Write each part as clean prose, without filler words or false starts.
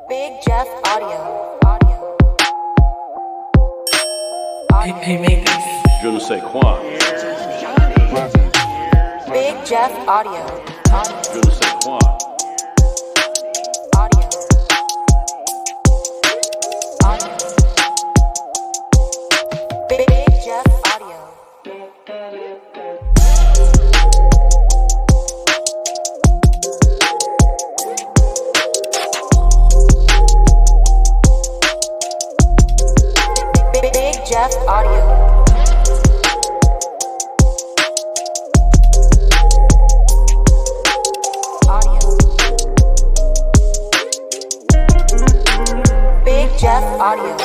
Big Jeff Audio. Hey, make this. Je ne sais quoi. Big Jeff Audio. Je ne sais quoi. Audio. Big Jeff Audio. Big Jeff Audio. Big Jeff Audio.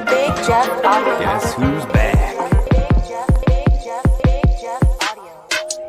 Big Jeff Audio. Guess who's back?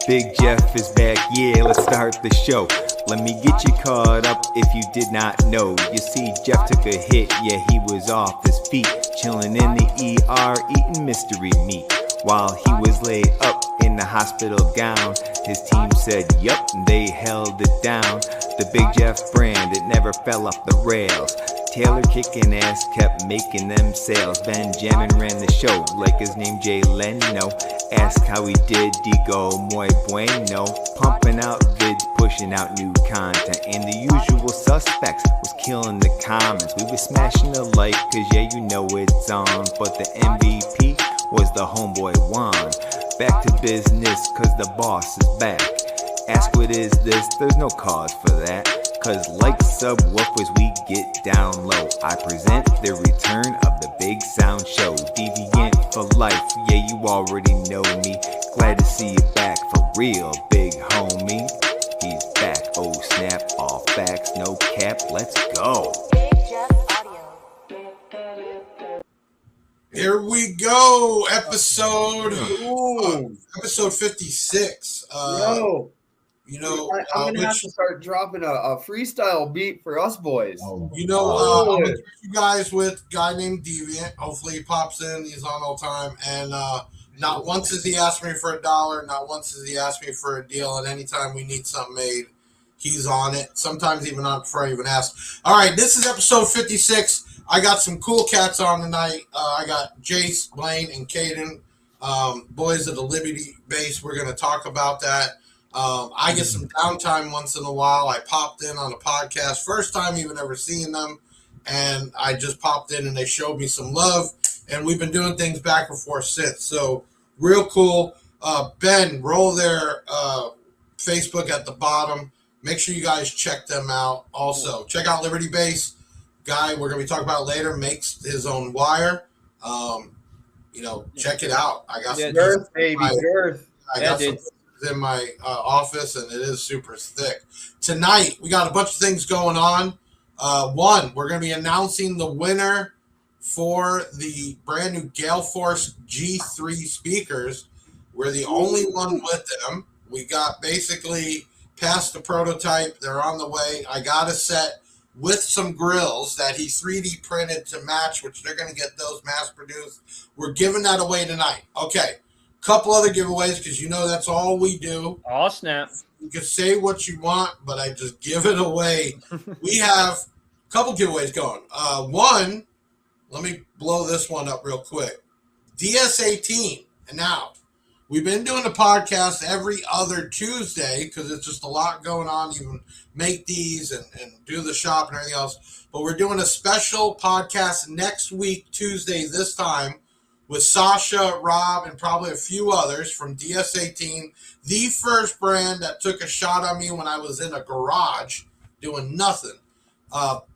Big Jeff is back, yeah, let's start the show. Let me get you caught up if you did not know. You see, Jeff took a hit, yeah, he was off his feet, chilling in the ER, eating mystery meat. While he was laid up in the hospital gown, his team said, yup, they held it down. The Big Jeff brand, it never fell off the rails. Taylor kicking ass kept making them sales. Benjamin ran the show like his name Jay Leno. Ask how he did, digo muy bueno. Pumping out vids, pushing out new content. And the usual suspects was killing the comments. We were smashing the like, cause yeah, you know it's on. But the MVP was the homeboy Juan. Back to business, cause the boss is back. Ask what is this, there's no cause for that. Cause like subwoofers we get down low. I present the return of the Big Sound Show. Deviant for life, yeah you already know me. Glad to see you back for real, big homie. He's back, oh snap, all facts, no cap, let's go. Big Jeff Audio. Here we go, episode 56. Yo, You know, I'm gonna have to start dropping a freestyle beat for us boys. I'm gonna get you guys with a guy named Deviant. Hopefully he pops in. He's on all time, and not once has he asked me for $1. Not once has he asked me for a deal. And anytime we need something made, he's on it. Sometimes even on before I even ask. All right, this is episode 56. I got some cool cats on tonight. I got Jace, Blaine, and Caden, boys of the Libertybass. We're gonna talk about that. I get some downtime once in a while. I popped in on a podcast, first time even ever seeing them, and I just popped in and they showed me some love, and we've been doing things back and forth since. So real cool. Ben, roll their Facebook at the bottom. Make sure you guys check them out. Also, check out Libertybass. Guy we're gonna be talking about later makes his own wire. Check it out. I got some Girth, baby, girth. I got some in my office, and it is super thick. Tonight, we got a bunch of things going on. One, we're going to be announcing the winner for the brand new Galeforce G3 speakers. We're the only one with them. We got basically past the prototype. They're on the way. I got a set with some grills that he 3D printed to match, which they're going to get those mass produced. We're giving that away tonight. Okay. Couple other giveaways, because you know that's all we do. Oh, snap. You can say what you want, but I just give it away. We have a couple giveaways going. One, let me blow this one up real quick. DS18. And now, we've been doing the podcast every other Tuesday because it's just a lot going on. You can make these and do the shop and everything else. But we're doing a special podcast next week, Tuesday, this time, with Sasha, Rob, and probably a few others from DS18, the first brand that took a shot on me when I was in a garage doing nothing.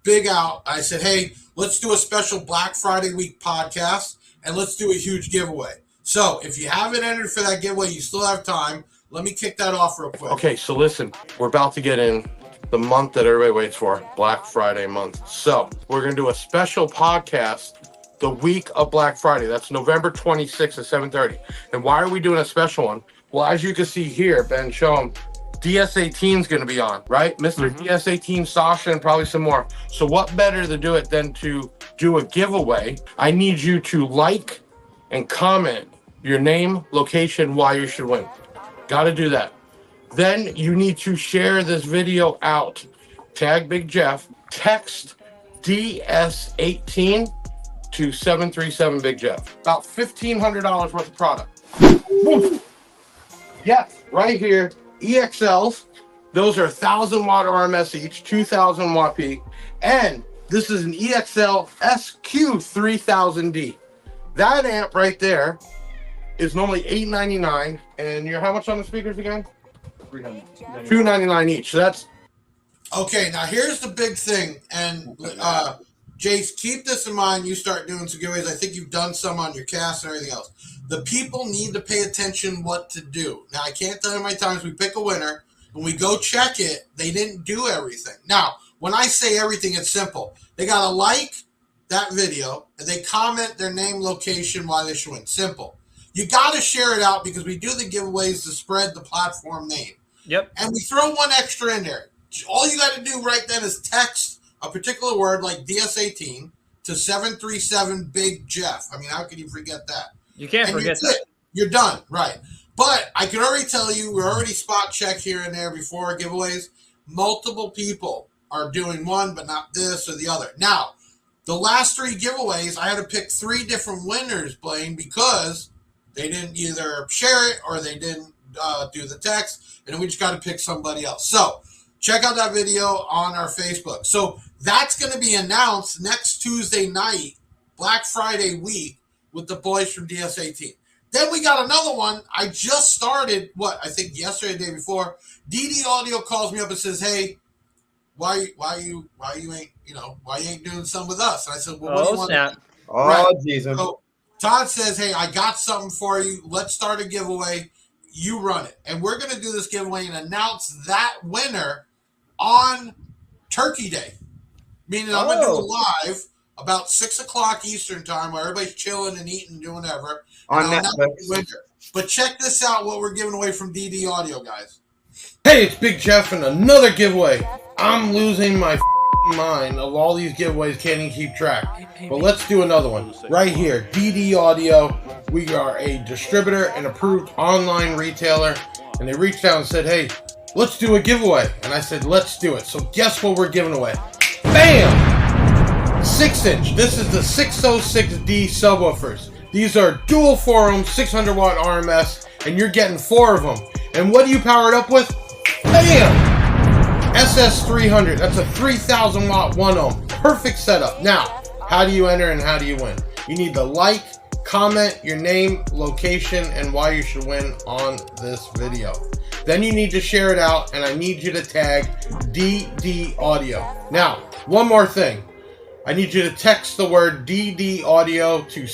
Big out. I said, hey, let's do a special Black Friday week podcast, and let's do a huge giveaway. So if you haven't entered for that giveaway, you still have time. Let me kick that off real quick. Okay, so listen, we're about to get in the month that everybody waits for, Black Friday month. So we're going to do a special podcast the week of Black Friday. That's November 26th at 7:30. And why are we doing a special one? Well, as you can see here, Ben, show them, DS18 is going to be on, right? Mr. DS18, Sasha, and probably some more. So what better to do it than to do a giveaway? I need you to like and comment your name, location, why you should win. Got to do that. Then you need to share this video out. Tag Big Jeff. Text DS18 to 737 Big Jeff. About $1,500 worth of product. Boom. Yes, right here. EXLs. Those are 1,000 watt RMS each, 2,000 watt peak. And this is an EXL SQ3000D. That amp right there is normally $899. And you're how much on the speakers again? $299 each. So that's Okay, now here's the big thing, and Jace, keep this in mind. You start doing some giveaways. I think you've done some on your cast and everything else. The people need to pay attention what to do. Now, I can't tell you how many times we pick a winner, and we go check it, they didn't do everything. Now, when I say everything, it's simple. They got to like that video, and they comment their name, location, why they should win. Simple. You got to share it out because we do the giveaways to spread the platform name. Yep. And we throw one extra in there. All you got to do right then is text a particular word like DS18 to 737 Big Jeff. I mean, how can you forget that? You can't forget that. You're done, right? But I can already tell you, we're already spot check here and there before our giveaways. Multiple people are doing one, but not this or the other. Now, the last 3 giveaways, I had to pick 3 different winners, Blaine, because they didn't either share it or they didn't do the text, and we just got to pick somebody else. So check out that video on our Facebook. So that's going to be announced next Tuesday night, Black Friday week, with the boys from DS18. Then we got another one. I just started, I think yesterday, the day before. DD Audio calls me up and says, "Hey, why you ain't doing some with us?" And I said, "Well, what do you want?" Snap. Oh, Right. Jesus. So Todd says, "Hey, I got something for you. Let's start a giveaway. You run it." And we're going to do this giveaway and announce that winner on Turkey Day. Meaning I'm going to do it live about 6 o'clock Eastern time where everybody's chilling and eating and doing whatever. On And I'll announce Netflix. the winner. But check this out, what we're giving away from DD Audio, guys. Hey, it's Big Jeff and another giveaway. I'm losing my mind of all these giveaways, can't even keep track. But let's do another one. Right here, DD Audio. We are a distributor and approved online retailer. And they reached out and said, "Hey, let's do a giveaway." And I said, "Let's do it." So guess what we're giving away? Bam! 6-inch. This is the 606D subwoofers. These are dual forum 600 watt RMS, and you're getting 4 of them. And what do you power it up with? Bam! SS300. That's a 3,000 watt 1 ohm. Perfect setup. Now, how do you enter and how do you win? You need to like, comment your name, location, and why you should win on this video. Then you need to share it out, and I need you to tag DD Audio. Now, one more thing. I need you to text the word DD Audio to...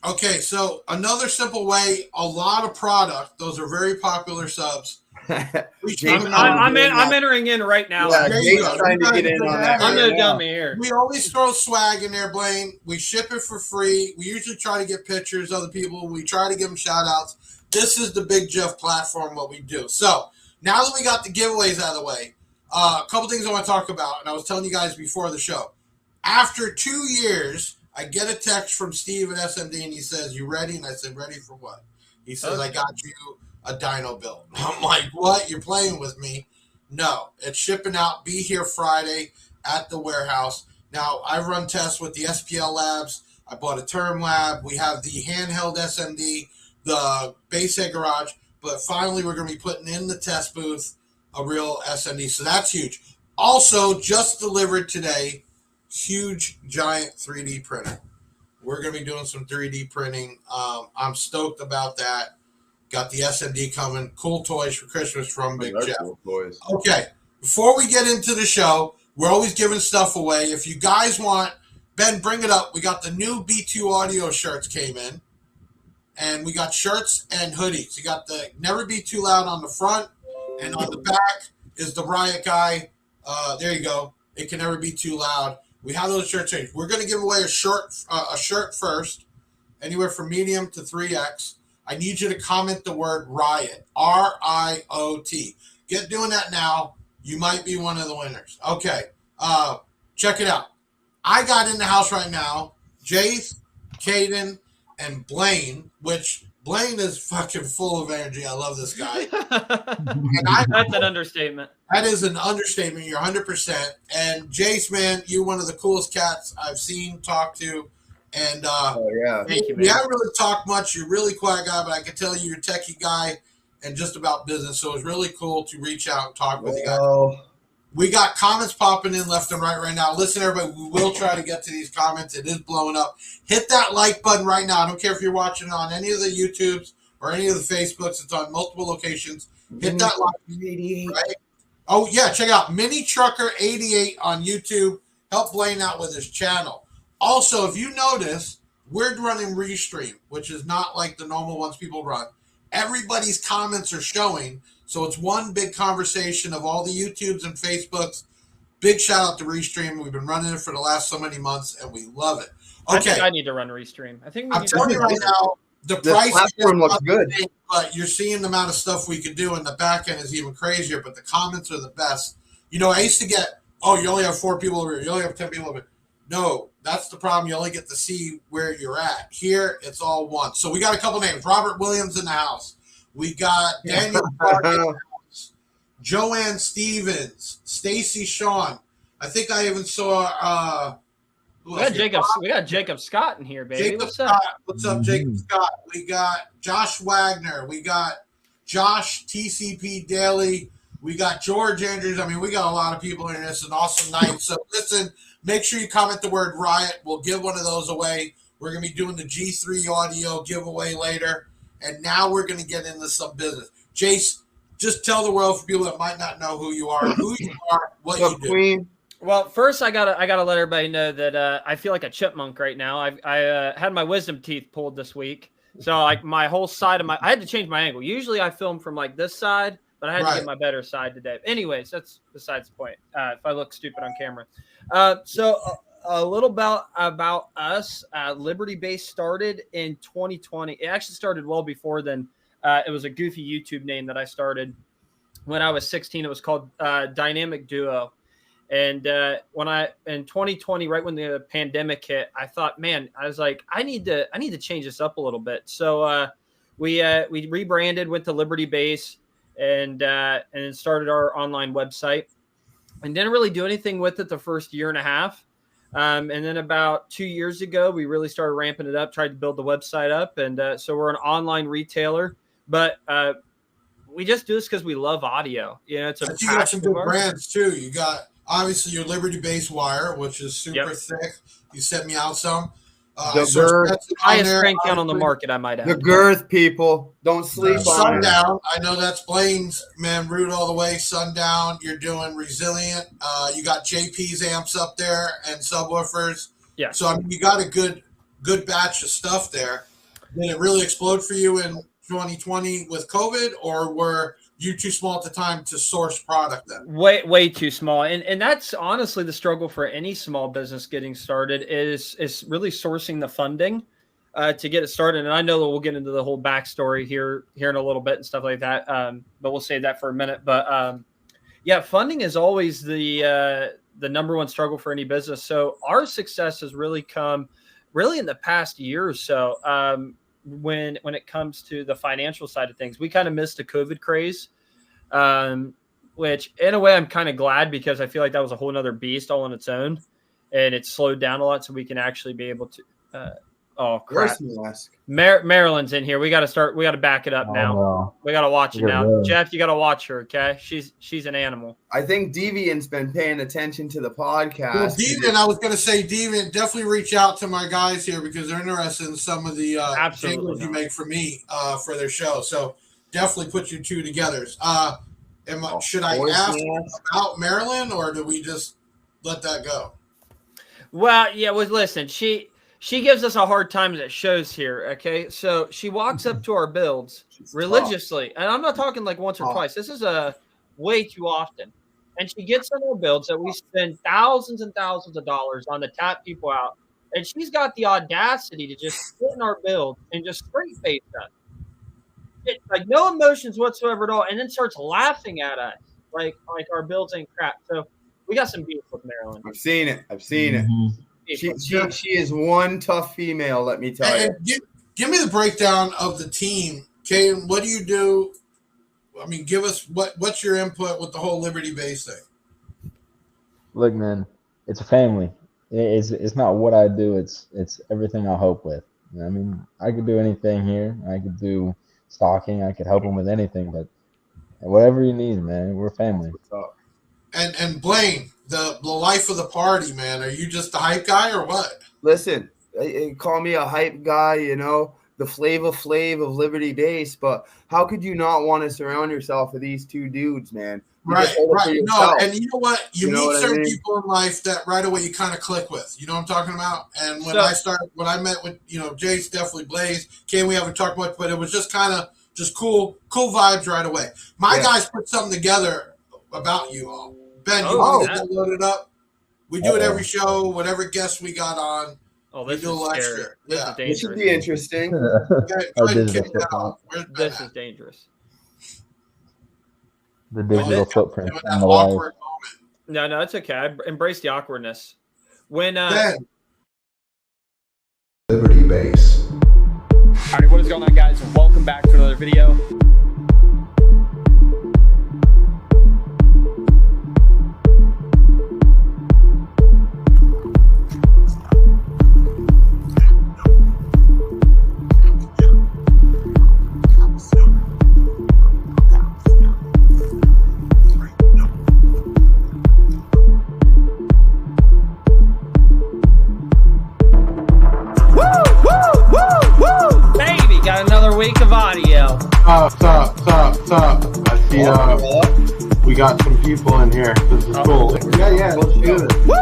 Okay, so another simple way, a lot of product. Those are very popular subs. I'm entering in right now. Yeah, There you Jake's go. trying to get in on that. I'm right the now. dummy here. We always throw swag in there, Blaine. We ship it for free. We usually try to get pictures of the people. We try to give them shout outs. This is the Big Jeff platform, what we do. So now that we got the giveaways out of the way, a couple things I want to talk about, and I was telling you guys before the show. After 2 years, I get a text from Steve at SMD, and he says, "You ready?" And I said, "Ready for what?" He says, "I got you a dyno build." I'm like, "What? You're playing with me?" No, it's shipping out. Be here Friday at the warehouse. Now, I've run tests with the SPL labs. I bought a term lab. We have the handheld SMD, the base head garage. But finally, we're going to be putting in the test booth a real SMD. So that's huge. Also, just delivered today, huge, giant 3D printer. We're going to be doing some 3D printing. I'm stoked about that. Got the SMD coming. Cool toys for Christmas from Big Jeff. Cool boys. Okay, before we get into the show, we're always giving stuff away. If you guys want, Ben, bring it up. We got the new B2 audio shirts came in. And we got shirts and hoodies. You got the Never Be Too Loud on the front. And on the back is the Riot Guy. There you go. It can never be too loud. We have those shirts changed. We're going to give away a shirt first, anywhere from medium to 3X. I need you to comment the word Riot, R-I-O-T. Get doing that now. You might be one of the winners. Okay, check it out. I got in the house right now. Jace, Caden, and Blaine, which Blaine is fucking full of energy. I love this guy. That's an understatement. That is an understatement. You're 100%. And Jace, man, you're one of the coolest cats I've seen, talked to. And Thank you, man. we haven't really talked much. You're a really quiet guy, but I can tell you're a techie guy and just about business. So it's really cool to reach out and talk with you guys. We got comments popping in left and right now. Listen, everybody, we will try to get to these comments. It is blowing up. Hit that like button right now. I don't care if you're watching on any of the YouTubes or any of the Facebooks. It's on multiple locations. Hit that like button, right? Oh, yeah, check out Mini Trucker 88 on YouTube. Help Blaine out with his channel. Also, if you notice, we're running Restream, which is not like the normal ones people run. Everybody's comments are showing, so it's one big conversation of all the YouTubes and Facebooks. Big shout out to Restream. We've been running it for the last so many months, and we love it. Okay, I think I need to run Restream. I think I'm telling you right now, the price platform looks good, but you're seeing the amount of stuff we could do, and the back end is even crazier. But the comments are the best. You know, I used to get, oh, you only have 4 people over here. You only have 10 people over here. No, that's the problem. You only get to see where you're at. Here, it's all one. So we got a couple names. Robert Williams in the house. We got Daniel Clark in the house. Joanne Stevens. Stacy Shawn. I think I even saw we got Jacob Scott in here, baby. Jacob Scott. What's up, Jacob Scott? We got Josh Wagner. We got Josh TCP Daily. We got George Andrews. I mean, we got a lot of people in here. It's an awesome night. So listen, make sure you comment the word Riot. We'll give one of those away. We're going to be doing the G3 audio giveaway later. And now we're going to get into some business. Jace, just tell the world for people that might not know who you are, what you do. Queen. Well, first I gotta let everybody know that I feel like a chipmunk right now. I had my wisdom teeth pulled this week, so like my whole side of I had to change my angle. Usually I film from like this side, but I had to get my better side today. Anyways, that's besides the point. If I look stupid on camera, so a little about us. Libertybass started in 2020. It actually started well before then. It was a goofy YouTube name that I started when I was 16. It was called Dynamic Duo. And in 2020, right when the pandemic hit, I thought, man, I was like, I need to change this up a little bit. So we rebranded, went to Libertybass, and started our online website, and didn't really do anything with it the first year and a half. And then about 2 years ago, we really started ramping it up, tried to build the website up, and so we're an online retailer, but we just do this because we love audio. You know, it's you got some good brands too. You got obviously your Libertybass wire, which is super thick. You sent me out some. The girth, highest strength count on the market, I might add. The girth, people, don't sleep on Sundown. I know that's Blaine's, man. Root all the way. Sundown. You're doing Resilient. You got JP's amps up there and subwoofers. Yeah. So I mean, you got a good batch of stuff there. Did it really explode for you in 2020 with COVID, or were you too small at the time to source product then? Way too small. And that's honestly the struggle for any small business getting started is really sourcing the funding to get it started. And I know that we'll get into the whole backstory here in a little bit and stuff like that. But we'll save that for a minute. But yeah, funding is always the number one struggle for any business. So our success has really come really in the past year or so. When it comes to the financial side of things, we kind of missed the COVID craze, which in a way I'm kind of glad, because I feel like that was a whole nother beast all on its own, and it slowed down a lot so we can actually be able to, oh crap. Marilyn's in here. We got to back it up now. No. We got to watch it now. Really. Jeff, you got to watch her. Okay. She's an animal. I think Deviant's been paying attention to the podcast. Well, Deviant, I was going to say, Deviant, definitely reach out to my guys here because they're interested in some of the jingles you make for me for their show. So definitely put you two together. Should I ask about Marilyn, or do we just let that go? Well, yeah. Well, listen, she gives us a hard time at shows here, okay? So she walks up to our builds religiously, and I'm not talking like once or twice. This is way too often. And she gets on our builds that we spend thousands and thousands of dollars on to tap people out, and she's got the audacity to just sit in our build and just straight face us. It's like no emotions whatsoever at all, and then starts laughing at us like our builds ain't crap. So we got some beef with Marilyn. I've seen it. She is one tough female, let me tell you. give me the breakdown of the team. Caden, what do you do? I mean, give us what's your input with the whole Liberty Base thing? Look, man, it's a family. It's not what I do. It's everything I help with. You know, I mean, I could do anything here. I could do stalking. I could help them with anything. But whatever you need, man, we're family. And Blaine, the life of the party, man. Are you just the hype guy or what? Listen, call me a hype guy, you know, the Flava Flav of Liberty Base, but how could you not want to surround yourself with these two dudes, man? Right. No, and you know what? You meet certain people in life that right away you kind of click with. You know what I'm talking about? And when I met with, Jace, definitely Blaze, we haven't talked much, but it was just kind of just cool vibes right away. My guys put something together about you all. Ben, you want to get that loaded up? We do it every show, whatever guests we got on. Oh, this we do is scary. This is dangerous. This should be interesting. This is dangerous. The digital footprint. No, it's okay. I embrace the awkwardness. When Liberty Base. Alright, what is going on, guys? Welcome back to another video. Week of audio. What's up? I see we got some people in here. This is cool. Yeah, let's do this. Woo!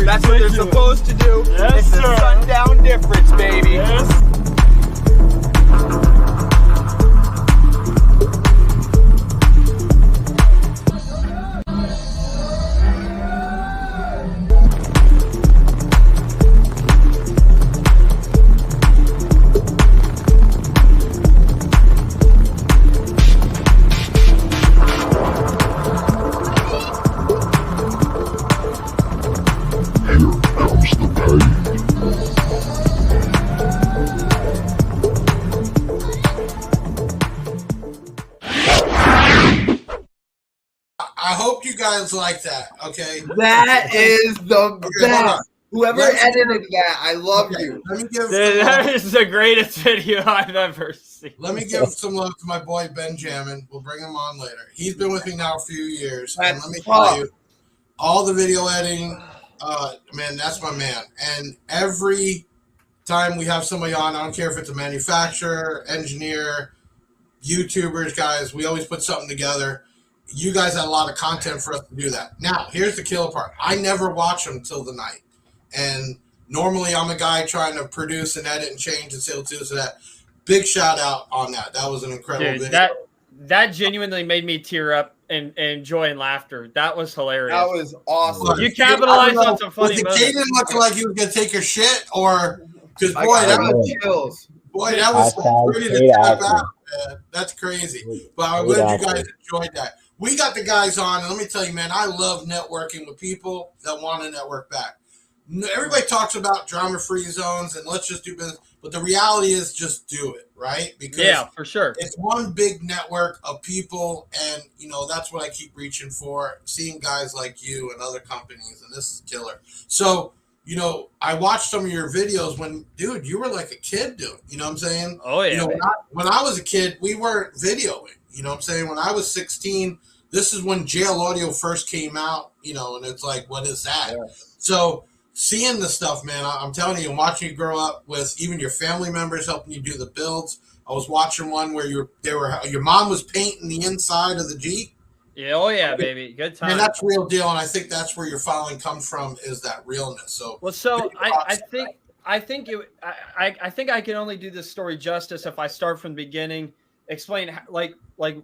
That's what they're supposed to do. Yes, it's the sundown difference, baby. Yes. I hope you guys like that. Okay, that is the best. Whoever edited that, I love you. Let me give. That is the greatest video I've ever seen. Let me give some love to my boy Benjamin. We'll bring him on later. He's been with me now a few years, and let me tell you, all the video editing, man, that's my man. And every time we have somebody on, I don't care if it's a manufacturer, engineer, YouTubers, guys, we always put something together. You guys had a lot of content for us to do that. Now, here's the killer part. I never watch them till the night. And normally I'm a guy trying to produce and edit and change and say to that. Big shout out on that. That was an incredible video. That genuinely made me tear up and joy and laughter. That was hilarious. That was awesome. You capitalized on some funny moments. Was the Caden looking like he was going to take her shit? Or, because boy, that was chills. Boy, that was pretty to tap out. That's crazy. But I'm glad you guys enjoyed that. We got the guys on, and let me tell you, man, I love networking with people that want to network back. Everybody talks about drama-free zones and let's just do business, but the reality is just do it, right? Because for sure. It's one big network of people, and, that's what I keep reaching for, seeing guys like you and other companies, and this is killer. So, I watched some of your videos when, dude, you were like a kid doing, you know what I'm saying? Oh, yeah. When I was a kid, we weren't videoing. You know what I'm saying? When I was 16, this is when jail audio first came out, and it's like, what is that? Yeah. So seeing the stuff, man, I'm telling you, watching you grow up with even your family members helping you do the builds. I was watching one where your mom was painting the inside of the Jeep. Yeah, oh yeah, baby, good time. And that's real deal, and I think that's where your following comes from is that realness. So well, so I think I think I can only do this story justice if I start from the beginning, explain like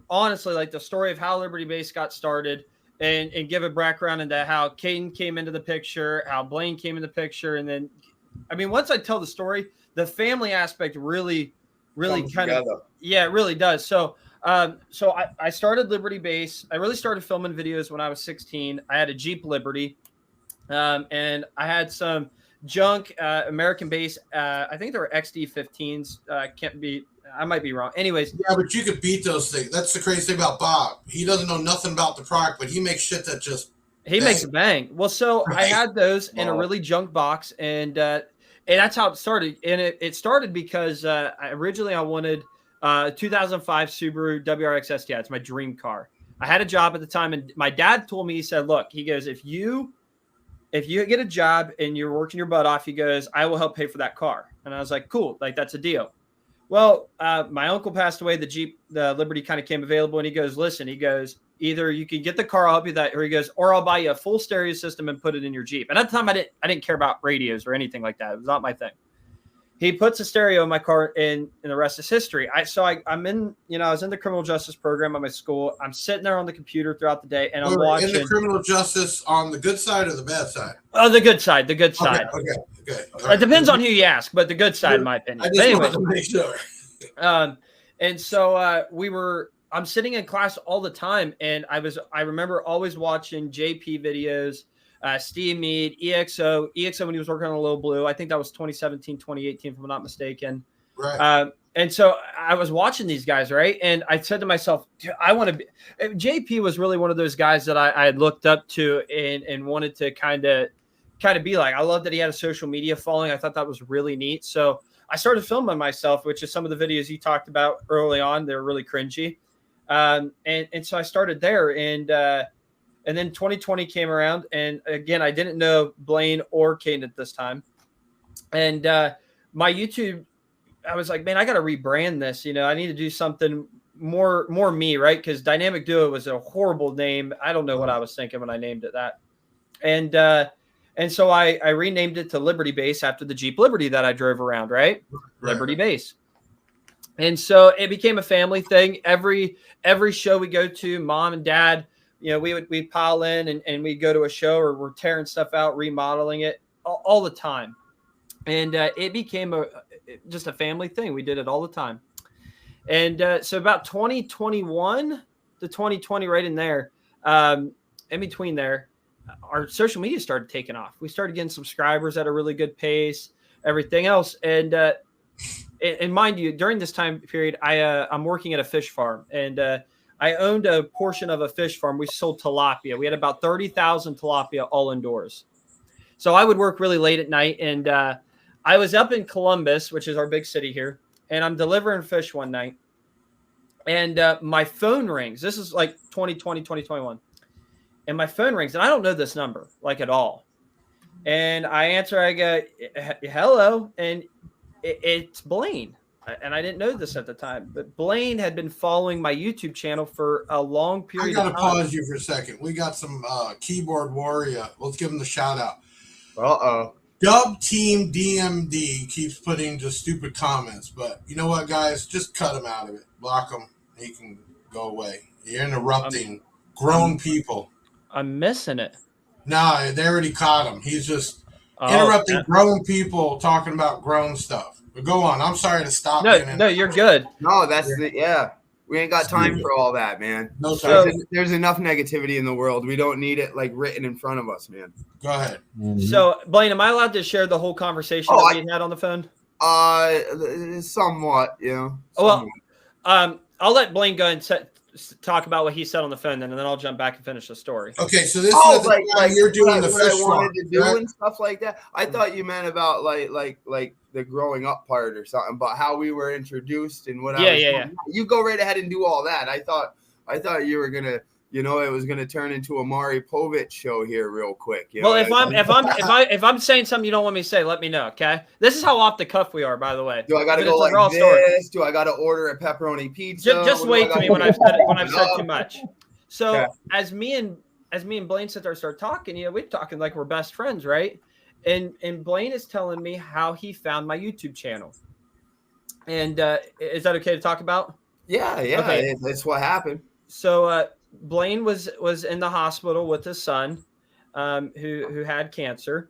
honestly like the story of how Liberty Bass got started, and give a background into how Caden came into the picture, how Blaine came in the picture, and then I mean once I tell the story, the family aspect really kind of it really does. So I started Liberty Bass. I really started filming videos when I was 16. I had a Jeep Liberty, and I had some junk American Bass. I think they were XD15s. I might be wrong. Anyways. Yeah, but you could beat those things. That's the crazy thing about Bob. He doesn't know nothing about the product, but he makes shit that just makes a bang. Well, so right. I had those in a really junk box, and that's how it started. And it started because originally I wanted 2005 Subaru WRX STI. It's my dream car. I had a job at the time, and my dad told me, he said, look, he goes, if you get a job and you're working your butt off, he goes, I will help pay for that car. And I was like, cool, like that's a deal. Well, my uncle passed away. The Liberty kind of came available, and he goes, listen, he goes, either you can get the car, I'll help you that, or he goes, or I'll buy you a full stereo system and put it in your Jeep. And at the time I didn't care about radios or anything like that. It was not my thing. He puts a stereo in my car, and the rest is history. I'm in, I was in the criminal justice program at my school. I'm sitting there on the computer throughout the day, and I'm watching. In the criminal justice on the good side or the bad side? Oh, the good side. The good side. Okay. It depends on who you ask, but the good side, in my opinion. I just wanted to make sure. And so I'm sitting in class all the time, and I remember always watching JP videos. Steve Mead, EXO when he was working on a Low Blue. I think that was 2017, 2018, if I'm not mistaken. Right. And so I was watching these guys, right? And I said to myself, I want to be – JP was really one of those guys that I had looked up to and wanted to kind of be like. I love that he had a social media following. I thought that was really neat. So I started filming myself, which is some of the videos you talked about early on. They're really cringy. And so I started there, and then 2020 came around, and again, I didn't know Blaine or Caden at this time. And my YouTube, I was like, man, I got to rebrand this. I need to do something more me, right? Because Dynamic Duo was a horrible name. I don't know what I was thinking when I named it that. And so I renamed it to Liberty Bass after the Jeep Liberty that I drove around, right? Liberty Bass. And so it became a family thing. Every show we go to, mom and dad, we'd pile in and we'd go to a show, or we're tearing stuff out, remodeling it all the time. And it became just a family thing. We did it all the time. And so about 2021 to 2020, right in there, in between there, our social media started taking off. We started getting subscribers at a really good pace, everything else. And mind you, during this time period, I'm working at a fish farm, and I owned a portion of a fish farm. We sold tilapia. We had about 30,000 tilapia all indoors. So I would work really late at night, and I was up in Columbus, which is our big city here, and I'm delivering fish one night, and my phone rings. This is like 2020, 2021, and my phone rings, and I don't know this number like at all. And I answer, I go, hello, and it's Blaine. And I didn't know this at the time, but Blaine had been following my YouTube channel for a long period of time. I got to pause you for a second. We got some keyboard warrior. Let's give him the shout out. Uh-oh. Dub Team DMD keeps putting just stupid comments, but you know what, guys? Just cut him out of it. Block him. He can go away. You're interrupting grown people. I'm missing it. No, they already caught him. He's just interrupting grown people talking about grown stuff. But go on. I'm sorry to stop. No, you're good. No, we ain't got time for all that, man. No time. There's enough negativity in the world. We don't need it like written in front of us, man. Go ahead. So, Blaine, am I allowed to share the whole conversation that we had on the phone? Somewhat, yeah. Well, I'll let Blaine go and talk about what he said on the phone, and then I'll jump back and finish the story. Okay, so this is like you're doing the fish farm, to do and stuff like that. I thought you meant about like the growing up part or something, but how we were introduced and what. Yeah. You go right ahead and do all that. I thought you were gonna, it was gonna turn into a Maury Povich show here real quick. Well, if I'm saying something you don't want me to say, let me know. Okay, this is how off the cuff we are, by the way. Do I got to go like this? Story. Do I got to order a pepperoni pizza? Just wait to me when I've said too much. So Yeah. as me and Blaine sit there and start talking, we're talking like we're best friends, right? And Blaine is telling me how he found my YouTube channel. And is that okay to talk about? Yeah. Okay. That's what happened. So Blaine was in the hospital with his son, who had cancer,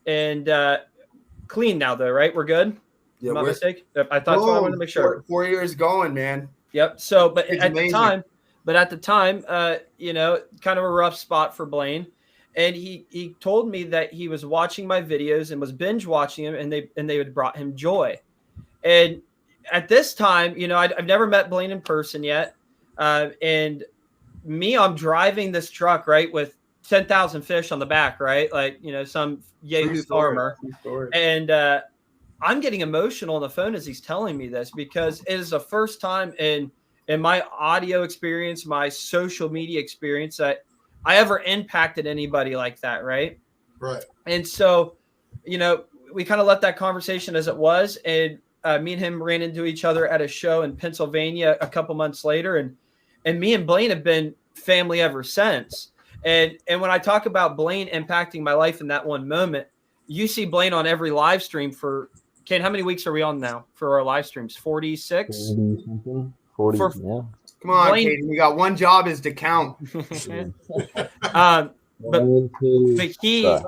and clean now though, right? We're good. Yeah, My mistake. I thought so. I wanted to make sure. 4 years going, man. Yep. So, but It's at amazing. the time, kind of a rough spot for Blaine, and he told me that he was watching my videos and was binge watching them, and they had brought him joy. And at this time, I've never met Blaine in person yet, and I'm driving this truck, right, with 10,000 fish on the back, right, like some Yahoo farmer, and I'm getting emotional on the phone as he's telling me this, because it is the first time in my audio experience, my social media experience, that I ever impacted anybody like that. Right. Right. And so, we kind of left that conversation as it was. And me and him ran into each other at a show in Pennsylvania a couple months later. And me and Blaine have been family ever since. And when I talk about Blaine impacting my life in that one moment, you see Blaine on every live stream for, Ken, how many weeks are we on now for our live streams? 46? 40, For- yeah. Come on, Blaine- Caden. You got one job is to count. But One, two, he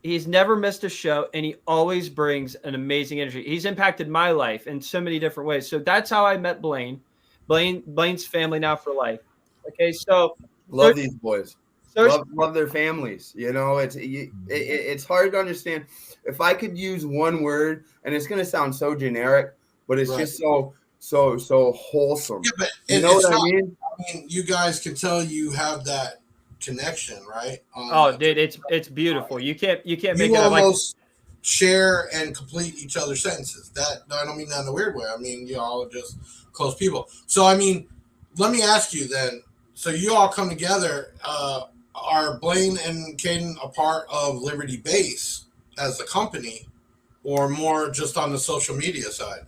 he's never missed a show, and he always brings an amazing energy. He's impacted my life in so many different ways. So that's how I met Blaine. Blaine's family now for life. Okay, so Love these boys. so Love their families. It's hard to understand. If I could use one word, and it's gonna sound so generic, but it's just so wholesome. Yeah, but You know it's what I not- mean? I mean, you guys can tell you have that connection, right? dude, it's beautiful. You can't make You it like almost share and complete each other's sentences. That I don't mean that in a weird way. I mean, you all are just close people. So I mean, let me ask you then. So you all come together. Are Blaine and Caden a part of Libertybass as a company, or more just on the social media side?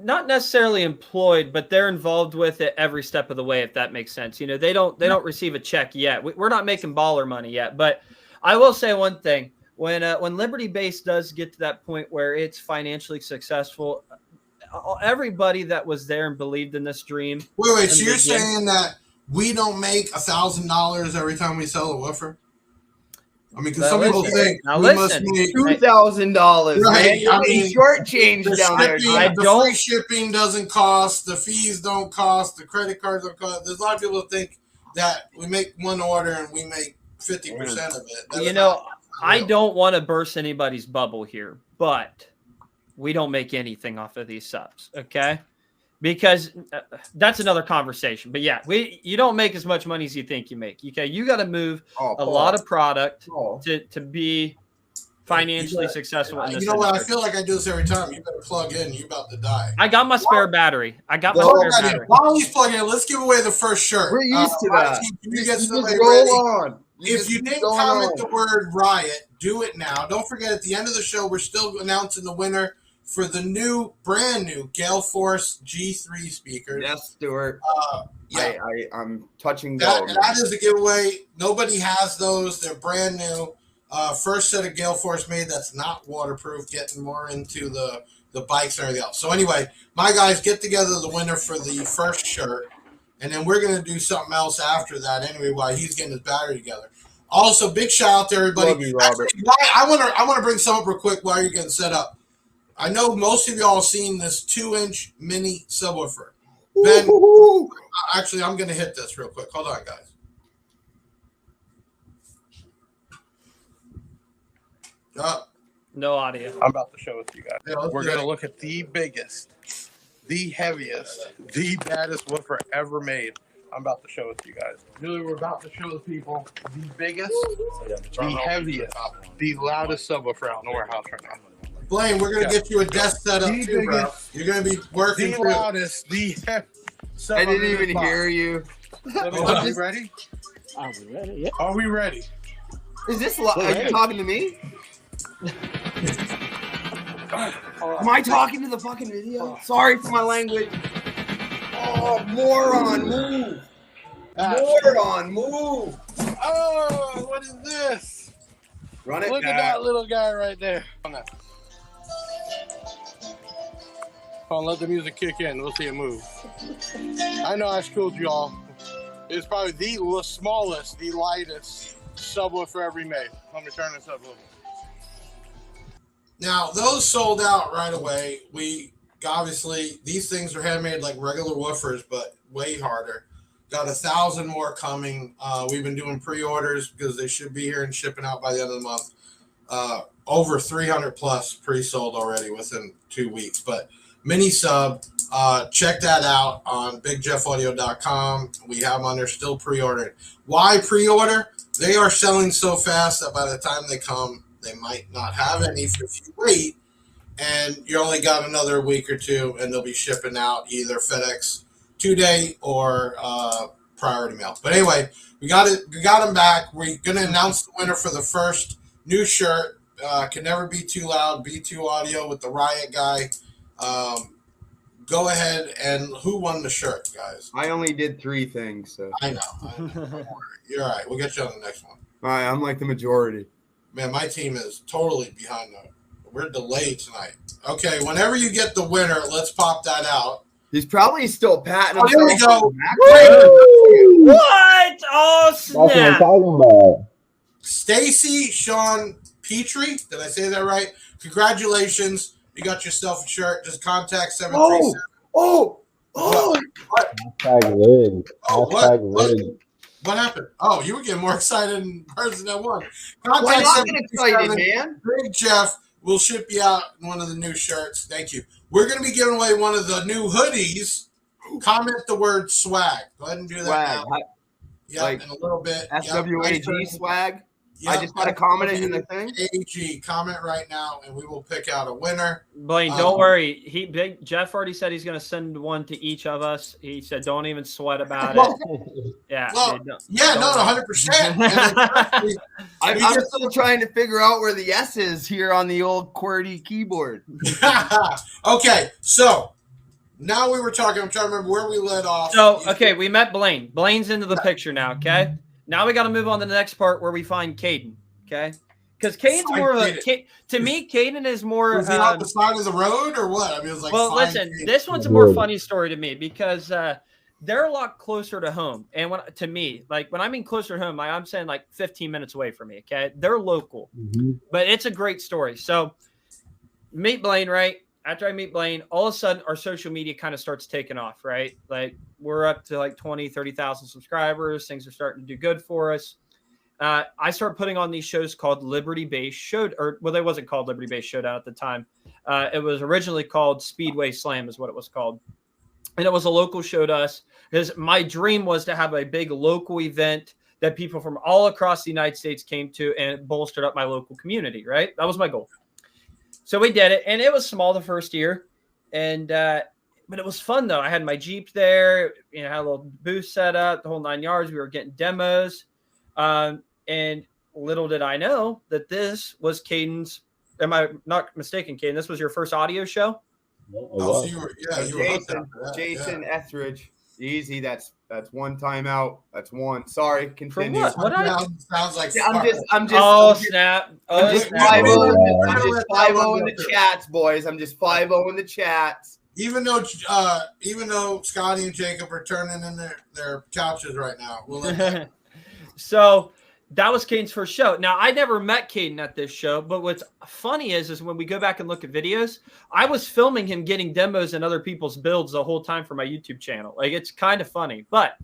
not necessarily employed, but they're involved with it every step of the way, if that makes sense. They don't receive a check yet. We're not making baller money yet, but I will say one thing. When Libertybass does get to that point where it's financially successful, everybody that was there and believed in this dream. Wait. So you're saying that we don't make $1,000 every time we sell a woofer? I mean, because some people think we must make $2,000. Right. I mean, short change down there. The free shipping doesn't cost. The fees don't cost. The credit cards don't cost. There's a lot of people who think that we make one order and we make 50% of it. I don't want to burst anybody's bubble here, but we don't make anything off of these subs, okay? Because that's another conversation. But yeah, you don't make as much money as you think you make. Okay, you got to move a lot of product to be financially successful. In this you know what? I industry. feel like I do this every time. You better plug in. You're about to die. I got my spare battery. While he's plugging in, let's give away the first shirt. We're used to that. Can you get Just somebody roll ready? on. If you didn't comment the word riot, do it now. Don't forget, at the end of the show, we're still announcing the winner for the brand new Galeforce G3 speakers. Yes, Stuart. Yeah. I'm touching go. That is a giveaway. Nobody has those. They're brand new. First set of Galeforce made that's not waterproof, getting more into the bikes and everything else. So anyway, my guys, get together the winner for the first shirt, and then we're going to do something else after that anyway while he's getting his battery together. Also, big shout out to everybody. Love you, Robert. Actually, I want to bring some up real quick while you're getting set up. I know most of y'all have seen this 2-inch mini subwoofer. Ben, actually, I'm going to hit this real quick. Hold on, guys. No audio. I'm about to show it to you guys. Yeah, We're going to look at the biggest, the heaviest, the baddest woofer ever made. I'm about to show it to you guys. Really, we're about to show the people the biggest, the heaviest, the loudest subwoofer out in the warehouse right now. Blaine, we're going to get you a desk set up too, bro. You're going to be working The through. loudest, the heaviest. I didn't even hear you. Are we ready? Are we ready? Yeah. Are we ready? Is this? Are you talking to me? Am I talking to the fucking video? Sorry for my language. Oh, moron, move. Moron, move. Oh, what is this? Run it Look back. at that little guy right there. Hold on, let the music kick in. We'll see it move. I know I schooled you all. It's probably the smallest, the lightest subwoofer ever made. Let me turn this up a little. Now, those sold out right away. Obviously, these things are handmade like regular woofers, but way harder. Got 1,000 more coming. We've been doing pre-orders because they should be here and shipping out by the end of the month. Over 300 plus pre-sold already within 2 weeks. But mini sub, check that out on bigjeffaudio.com. We have them on there still pre-ordering. Why pre-order? They are selling so fast that by the time they come, they might not have any if you wait. And you only got another week or two, and they'll be shipping out either FedEx 2-day or priority mail. But anyway, we got them back. We're gonna announce the winner for the first new shirt. Can never be too loud. B2 Audio with the Riot guy. Go ahead and who won the shirt, guys? I only did 3 things. So. I know. Don't worry. You're all right. We'll get you on the next one. All right, I'm like the majority. Man, my team is totally behind them. We're delayed tonight. Okay, whenever you get the winner, let's pop that out. He's probably still patting himself. Here we go. What? Oh, snap. That's what I'm talking about. Stacy Sean Petrie. Did I say that right? Congratulations. You got yourself a shirt. Just contact 737. What? Hashtag lid. Oh, Hashtag what? lid. What happened? Oh, you were getting more excited in person than one. Why Contact not get excited, man? Big Jeff. We'll ship you out one of the new shirts. Thank you. We're going to be giving away one of the new hoodies. Comment the word swag. Go ahead and do that Swag. now. Yeah, Like in a little bit. SWAG swag. Yep. I just got to comment it in the thing. AG, comment right now, and we will pick out a winner. Blaine, don't worry. Big Jeff already said he's going to send one to each of us. He said, "Don't even sweat about it." Yeah. Well, yeah, no, 100%. I'm still trying to figure out where the S is here on the old QWERTY keyboard. Okay, so now we were talking. I'm trying to remember where we led off. So, okay, we met Blaine. Blaine's into the picture now, okay? Now we got to move on to the next part where we find Caden, okay? Because Caden's more of a to me. Caden is more. Was he on the side of the road or what? I mean, it was like. Well, listen, this one's a more funny story to me because they're a lot closer to home, and to me, like when I mean closer to home, I'm saying like 15 minutes away from me. Okay, they're local, but it's a great story. So meet Blaine, right? After I meet Blaine, all of a sudden our social media kind of starts taking off, right? Like we're up to like 20, 30,000 subscribers. Things are starting to do good for us. I started putting on these shows called Libertybass Showdown, they wasn't called Libertybass Showdown at the time. It was originally called Speedway Slam is what it was called. And it was a local show to us because my dream was to have a big local event that people from all across the United States came to and it bolstered up my local community, right? That was my goal. So we did it, and it was small the first year, and but it was fun though. I had my Jeep there, had a little booth set up, the whole 9 yards. We were getting demos, and little did I know that this was Caden's. Am I not mistaken, Caden? This was your first audio show. So you were Jason Etheridge. Easy. That's one time out. That's one. Sorry. Continue. What? Sounds like I'm just. Oh snap! Oh I'm just 5-0 in the chats, boys. I'm just 5-0 in the chats. Even though Scotty and Jacob are turning in their couches right now, we'll let that. So that was Caden's first show. Now, I never met Caden at this show, but what's funny is when we go back and look at videos, I was filming him getting demos and other people's builds the whole time for my YouTube channel. Like, it's kind of funny. But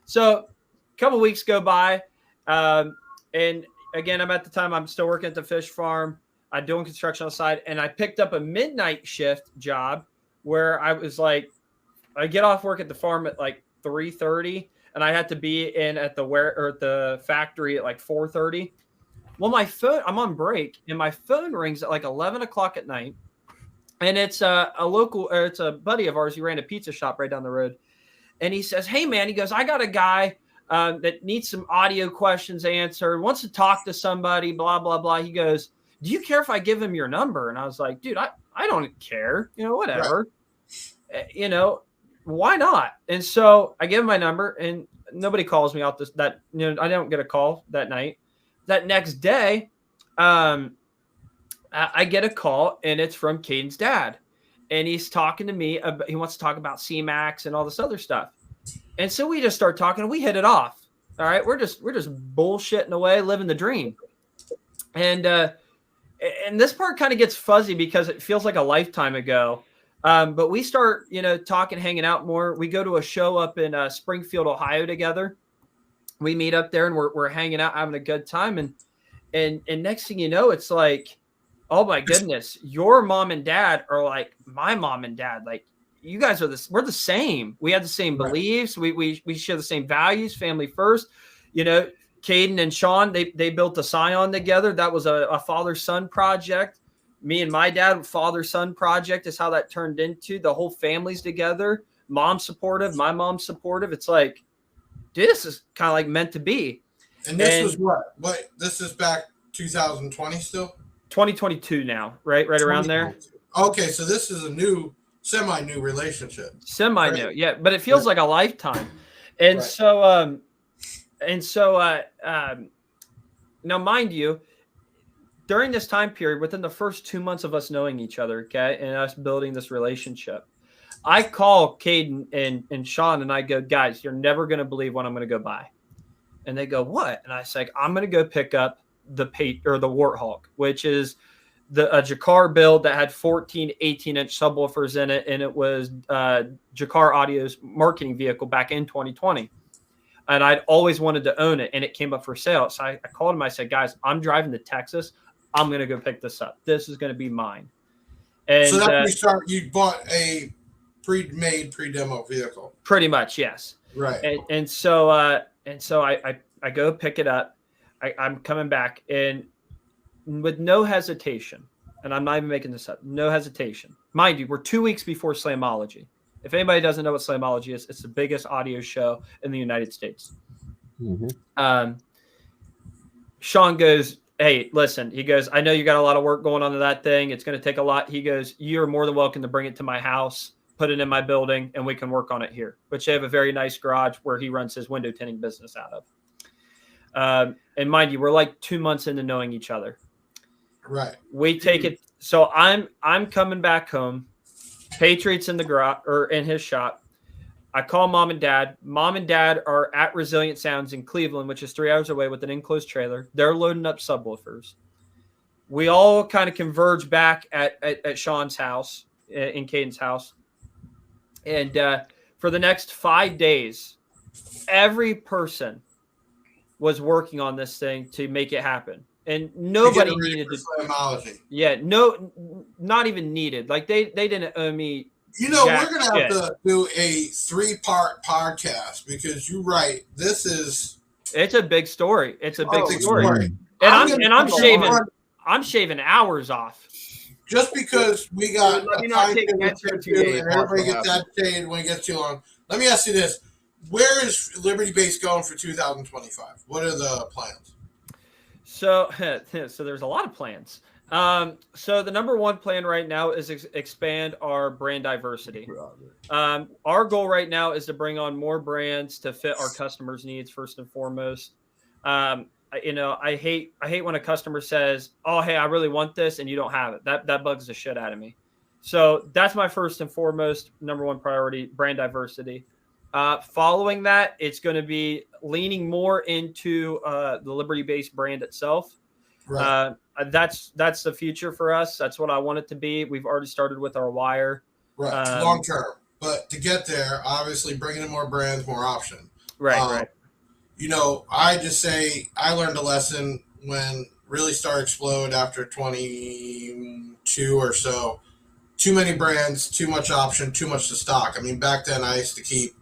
so a couple weeks go by, and again, I'm still working at the fish farm. I'm doing construction on the side, and I picked up a midnight shift job where I was like, I get off work at the farm at like 3:30. And I had to be in at the factory at like 4:30. Well, my phone, I'm on break, and my phone rings at like 11 o'clock at night. And it's it's a buddy of ours. He ran a pizza shop right down the road. And he says, "Hey, man," he goes, "I got a guy that needs some audio questions answered, wants to talk to somebody, blah, blah, blah." He goes, "Do you care if I give him your number?" And I was like, "Dude, I don't care, whatever, right. Why not?" And so I give him my number, and nobody calls me out that I don't get a call that night. That next day, I get a call, and it's from Caden's dad, and he's talking to me. He wants to talk about C-Max and all this other stuff, and so we just start talking, and we hit it off. All right, we're just bullshitting away, living the dream, and this part kind of gets fuzzy because it feels like a lifetime ago. But we start, talking, hanging out more. We go to a show up in Springfield, Ohio together. We meet up there, and we're hanging out, having a good time, and next thing you know, it's like, oh my goodness, your mom and dad are like my mom and dad. Like, you guys are we're the same. We have the same beliefs. We share the same values, family first. Caden and Sean, they built a Scion together. That was a father-son project. Me and my dad, father-son project is how that turned into. The whole family's together. Mom's supportive. My mom's supportive. It's like, dude, this is kind of like meant to be. And this was what? This is back 2020 still? 2022 now, right around there. Okay, so this is a semi-new relationship. Semi-new, right? Yeah, but it feels like a lifetime. And now, mind you, during this time period, within the first 2 months of us knowing each other, okay, and us building this relationship, I call Caden and Sean, and I go, guys, you're never going to believe what I'm going to go buy. And they go, what? And I say, I'm going to go pick up the Warthog, which is a Jacquard build that had 14 18-inch subwoofers in it, and it was Jacquard Audio's marketing vehicle back in 2020. And I'd always wanted to own it, and it came up for sale. So I called him. I said, guys, I'm driving to Texas. I'm going to go pick this up. This is going to be mine. And so that you bought a pre-made, pre-demo vehicle. Pretty much, yes. Right. And so I go pick it up. I'm coming back, and with no hesitation, and I'm not even making this up, no hesitation. Mind you, we're 2 weeks before Slamology. If anybody doesn't know what Slamology is, it's the biggest audio show in the United States. Mm-hmm. Sean goes, hey, listen, he goes, I know you got a lot of work going on to that thing. It's going to take a lot. He goes, you're more than welcome to bring it to my house, put it in my building, and we can work on it here, which they have a very nice garage where he runs his window tinting business out of. And mind you, we're like 2 months into knowing each other. Right. We take it. So I'm coming back home. Patriots in the garage or in his shop. I call mom and dad. Mom and dad are at Resilient Sounds in Cleveland, which is 3 hours away with an enclosed trailer. They're loading up subwoofers. We all kind of converge back at Sean's house, in Caden's house. And for the next 5 days, every person was working on this thing to make it happen. And nobody needed to. Yeah, no, not even needed. Like they didn't owe me. We're gonna have to do a 3-part podcast because you're right. It's a big story. It's a big story. And I'm shaving hours off. Just because we got and everybody gets that shade when it gets too long. Let me ask you this: where is Libertybass going for 2025? What are the plans? So there's a lot of plans. So the number one plan right now is expand our brand diversity. Our goal right now is to bring on more brands to fit our customers' needs first and foremost. I hate when a customer says, "Oh, hey, I really want this," and you don't have it. That bugs the shit out of me. So that's my first and foremost number one priority: brand diversity. Following that, it's going to be leaning more into the Libertybass brand itself. Right. That's the future for us. That's what I want it to be. We've already started with our wire. Right, long term. But to get there, obviously bringing in more brands, more option. Right. I just say I learned a lesson when Really Star Explode after 22 or so. Too many brands, too much option, too much to stock. I mean, back then I used to keep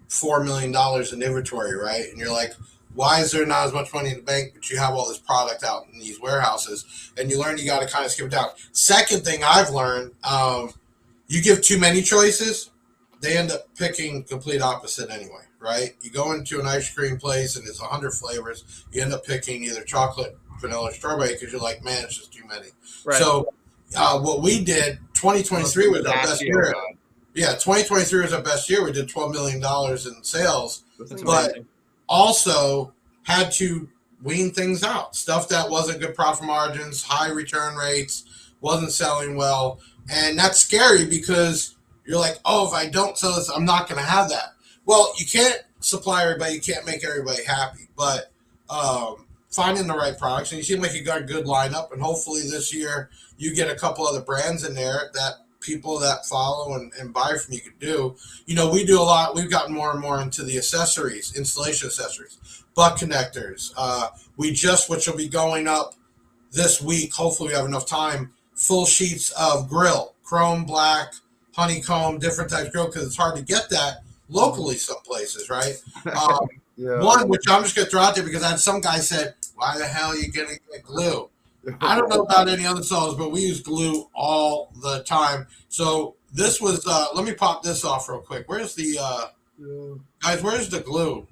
$4 million in inventory, right? And you're like, why is there not as much money in the bank, but you have all this product out in these warehouses? And you learn you got to kind of skip it down. Second thing I've learned, you give too many choices, they end up picking complete opposite anyway, right? You go into an ice cream place and it's 100 flavors. You end up picking either chocolate, vanilla, or strawberry because you're like, man, it's just too many. Right. So what we did, 2023 was our best year. Yeah, 2023 was our best year. We did $12 million in sales, That's but amazing. also had to wean things out. Stuff that wasn't good profit margins, high return rates, wasn't selling well. And that's scary because you're like, oh, if I don't sell this, I'm not going to have that. Well, you can't supply everybody. You can't make everybody happy. But finding the right products, and you seem like you got a good lineup, and hopefully this year you get a couple other brands in there that people that follow and buy from you could do. You know, we do a lot. We've gotten more and more into the accessories, installation accessories, butt connectors. Which will be going up this week. Hopefully we have enough time. Full sheets of grill, chrome, black, honeycomb, different types of grill, because it's hard to get that locally some places, right? One, which I'm just going to throw out there because I had some guy said, why the hell are you getting glue? I don't know about any other sellers, but we use glue all the time. So this was, let me pop this off real quick. Where's the, guys, where's the glue?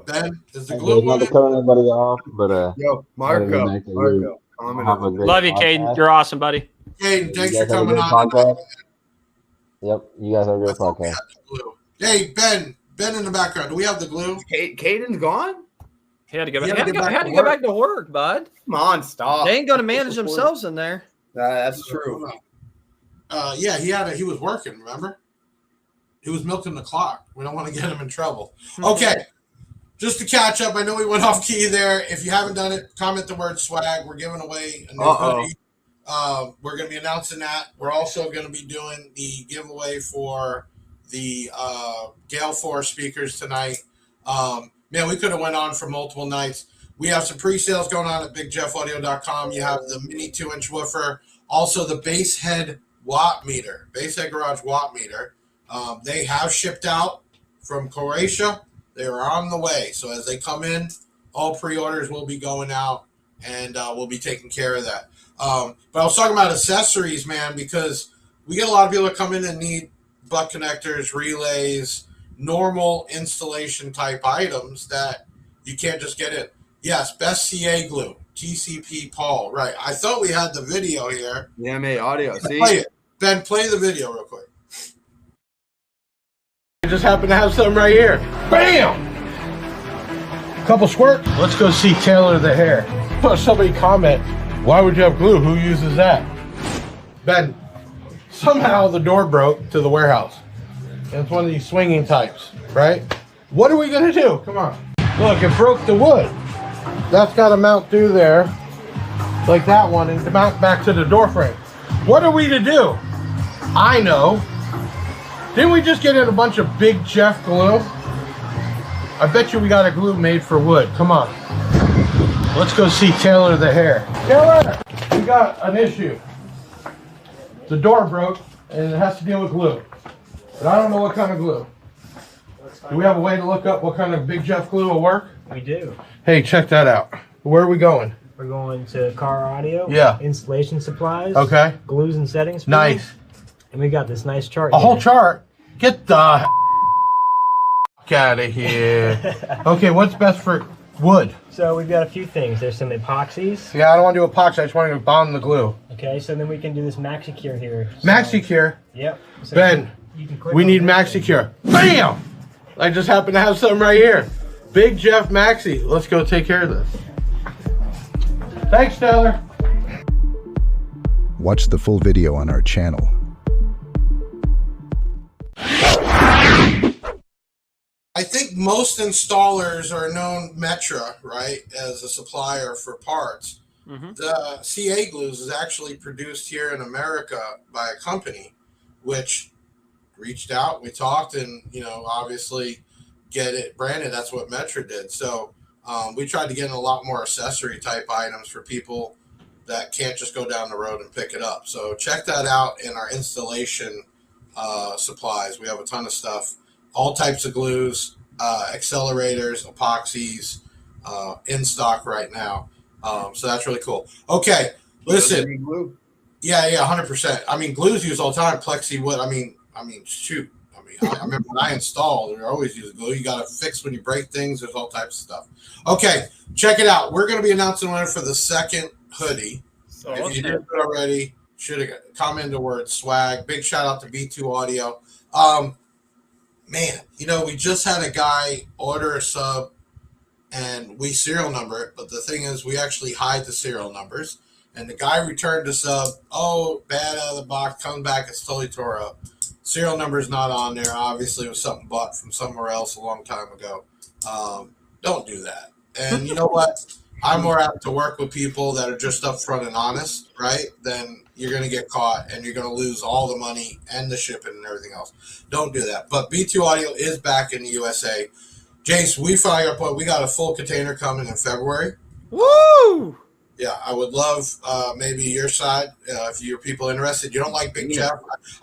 Ben, is the glue not to cut anybody off, but Marco. Love you, Caden. You're awesome, buddy. Caden, thanks for coming on. Yep, you guys have a great podcast. Hey, Ben in the background. Do we have the glue? Caden's gone? He had to go back. Had to go back to work, bud. Come on, stop. They ain't going to manage themselves in there. That's true. Yeah, he was working, remember? He was milking the clock. We don't want to get him in trouble. Okay. Just to catch up, I know we went off key there. If you haven't done it, comment the word swag. We're giving away a new hoodie. We're going to be announcing that. We're also going to be doing the giveaway for the Galeforce speakers tonight. Man, we could have went on for multiple nights. We have some pre-sales going on at BigJeffAudio.com. You have the mini 2-inch woofer, also the bass head watt meter, bass head garage watt meter. They have shipped out from Croatia. They are on the way. So as they come in, all pre-orders will be going out, and we'll be taking care of that. But I was talking about accessories, man, because we get a lot of people that come in and need butt connectors, relays, normal installation type items that you can't just get in. Yes, best CA glue, TCP Paul. Right. I thought we had the video here. Yeah, mate, audio. See? Play it. Ben, play the video real quick. I just happen to have something right here. Bam! Couple squirts. Let's go see Taylor the hair. Somebody comment, why would you have glue? Who uses that? Ben, somehow the door broke to the warehouse. And it's one of these swinging types, right? What are we going to do? Come on. Look, it broke the wood. That's got to mount through there, like that one, and to mount back to the door frame. What are we to do? I know. Didn't we just get in a bunch of Big Jeff glue? I bet you we got a glue made for wood. Come on. Let's go see Taylor the hair. Taylor, we got an issue. The door broke, and it has to deal with glue. But I don't know what kind of glue. Do we have a way to look up what kind of Big Jeff glue will work? We do. Hey, check that out. Where are we going? We're going to Car Audio. Yeah. Installation supplies. Okay. Glues and settings. Nice. And we got this nice chart. A whole chart? Get the out of here. Okay, what's best for wood? So we've got a few things. There's some epoxies. Yeah, I don't want to do epoxy. I just want to bond the glue. Okay, so then we can do this MaxiCure here. So, MaxiCure? Yep. So Ben, we need MaxiCure. Bam! I just happen to have something right here. Big Jeff Maxi. Let's go take care of this. Thanks, Taylor. Watch the full video on our channel. I think most installers are known Metra, right, as a supplier for parts. Mm-hmm. The CA glues is actually produced here in America by a company, which reached out, we talked, and, you know, obviously get it branded. That's what Metra did. So we tried to get in a lot more accessory type items for people that can't just go down the road and pick it up. So check that out in our installation supplies. We have a ton of stuff, all types of glues, accelerators, epoxies, in stock right now. So that's really cool. Okay, listen. Glue? Yeah, 100%. I mean, glue's used all the time. Plexi wood. I mean, shoot. I remember when I installed, we always use glue. You got to fix when you break things. There's all types of stuff. Okay, check it out. We're going to be announcing one for the second hoodie. So if you didn't do it already, should have come into word swag. Big shout out to B2 Audio. Man, we just had a guy order a sub and we serial number it, but the thing is we actually hide the serial numbers. And the guy returned the sub. Oh, bad out of the box. Comes back, it's totally tore up. Serial number is not on there. Obviously, it was something bought from somewhere else a long time ago. Don't do that. And you know what? I'm more apt to work with people that are just upfront and honest, right? Then you're going to get caught and you're going to lose all the money and the shipping and everything else. Don't do that. But B2 Audio is back in the USA. Jace, we got a full container coming in February. Woo! Yeah, I would love maybe your side if you're people interested. You don't like Big Jeff?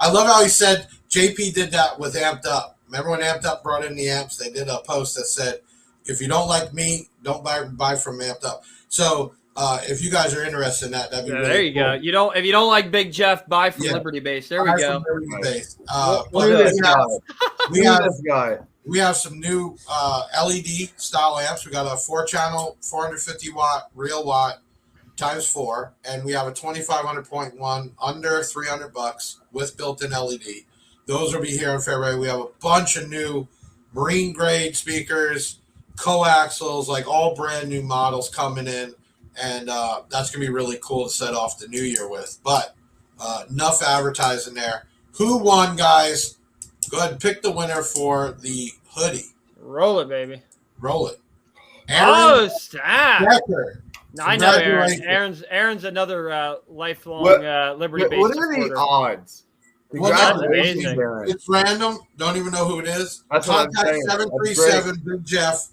I love how he said JP did that with Amped Up. Remember when Amped Up brought in the amps? They did a post that said, if you don't like me, don't buy from Amped Up. So if you guys are interested in that, that'd be really there you cool. go. If you don't like Big Jeff, buy from Libertybass. There we go. We have some new LED style amps. We got a 4-channel, 450 watt, real watt times 4, and we have a 2500.1 under $300 with built-in LED. Those will be here in February. We have a bunch of new marine grade speakers, coaxials, like all brand new models coming in, and that's gonna be really cool to set off the new year with. But enough advertising there. Who won, guys? Go ahead and pick the winner for the hoodie. Roll it, baby. Roll it. Aaron stop. Decker. I know Aaron. Aaron's another lifelong Liberty-based What are the odds? Well, amazing. It's random. Don't even know who it is. That's Contact 737 Big Jeff.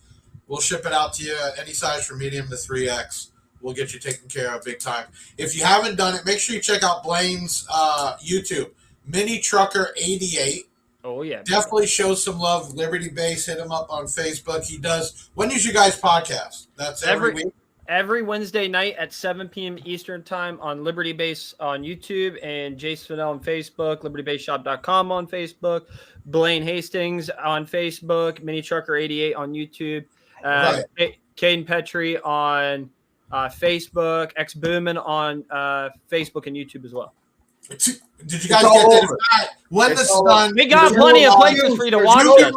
We'll ship it out to you any size from medium to 3X. We'll get you taken care of big time. If you haven't done it, make sure you check out Blaine's YouTube. Mini Trucker 88. Oh, yeah. Definitely show some love. Libertybass, hit him up on Facebook. He does. When is you guys podcast? That's every week? Every Wednesday night at 7 p.m. Eastern time on Libertybass on YouTube and Jace Fennell on Facebook, libertybassshop.com on Facebook, Blaine Hastings on Facebook, Mini Trucker 88 on YouTube, Caden Petrie on Facebook, X Boomin on Facebook and YouTube as well. Did you guys get that? When the sun, we got plenty of places for you to watch it.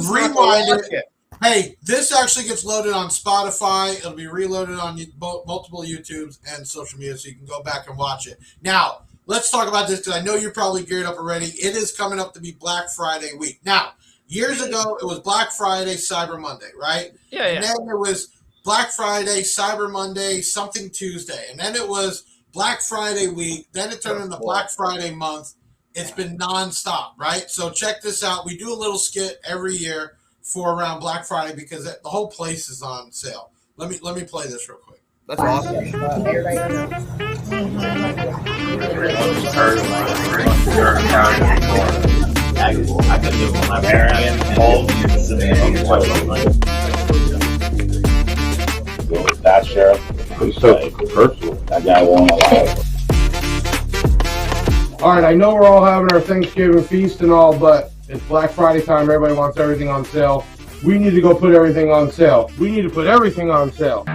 Rewind it. Hey, this actually gets loaded on Spotify. It'll be reloaded on multiple YouTubes and social media, so you can go back and watch it. Now, let's talk about this because I know you're probably geared up already. It is coming up to be Black Friday week. Now, years ago, it was Black Friday, Cyber Monday, right? Yeah. And then it was Black Friday, Cyber Monday, something Tuesday. And then it was Black Friday week. Then it turned into Black Friday month. It's been nonstop, right? So check this out. We do a little skit every year for around Black Friday because the whole place is on sale. Let me play this real quick. That's awesome. I could do my parents all that sheriff. It's so controversial. That guy won't allow it. All right, I know we're all having our Thanksgiving feast and all, but it's Black Friday time. Everybody wants everything on sale. We need to go put everything on sale. We need to put everything on sale.